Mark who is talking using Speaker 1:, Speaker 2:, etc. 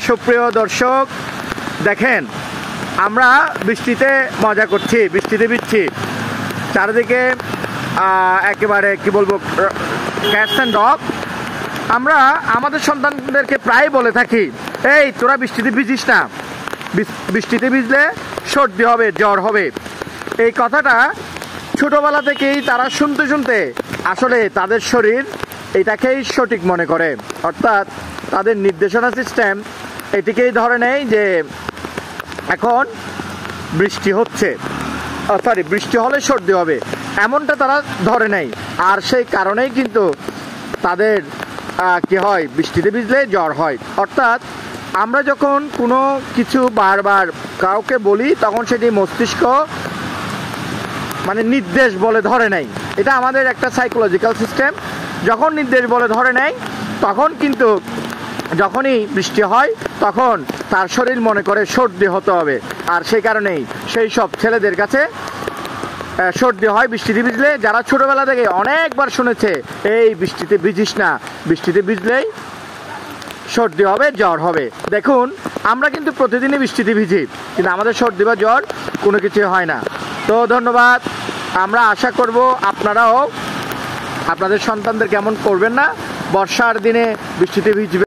Speaker 1: সুপ্রিয় দর্শক, দেখেন আমরা বৃষ্টিতে মজা করছি, বৃষ্টিতে ভিজছি, চারিদিকে একেবারে কি বলবো ক্যাটস অ্যান্ড ডগ। আমরা আমাদের সন্তানদেরকে প্রায় বলে থাকি, এই তোরা বৃষ্টিতে ভিজিস না, বৃষ্টিতে ভিজলে সর্দি হবে, জ্বর হবে। এই কথাটা ছোটবেলা থেকেই তারা শুনতে শুনতে আসলে তাদের শরীর এটাকেই সঠিক মনে করে, অর্থাৎ তাদের নির্দেশনা সিস্টেম এটিকেই ধরে নেয় যে এখন বৃষ্টি হচ্ছে, বৃষ্টি হলে সর্দি হবে, এমনটা তারা ধরে নেয়। আর সেই কারণেই কিন্তু তাদের কি হয়, বৃষ্টিতে ভিজলে জ্বর হয়। অর্থাৎ আমরা যখন কোনো কিছু বারবার কাউকে বলি তখন সেটি মস্তিষ্ক মানে নির্দেশ বলে ধরে নেয়। এটা আমাদের একটা সাইকোলজিক্যাল সিস্টেম। যখন নির্দেশ বলে ধরে নেয় তখন কিন্তু যখনই বৃষ্টি হয় তখন তার শরীর মনে করে সর্দি হতে হবে। আর সেই কারণেই সেই সব ছেলেদের কাছে সর্দি হয় বৃষ্টিতে ভিজলে, যারা ছোটবেলা থেকে অনেকবার শুনেছে এই বৃষ্টিতে ভিজিস না, বৃষ্টিতে ভিজলেই সর্দি হবে, জ্বর হবে। দেখুন আমরা কিন্তু প্রতিদিনই বৃষ্টিতে ভিজি, কিন্তু আমাদের সর্দি বা জ্বর কোনো কিছু হয় না। তো ধন্যবাদ। আমরা আশা করব আপনারাও আপনাদের সন্তানদের কেমন করবেন না, বর্ষার দিনে বৃষ্টিতে ভিজবে।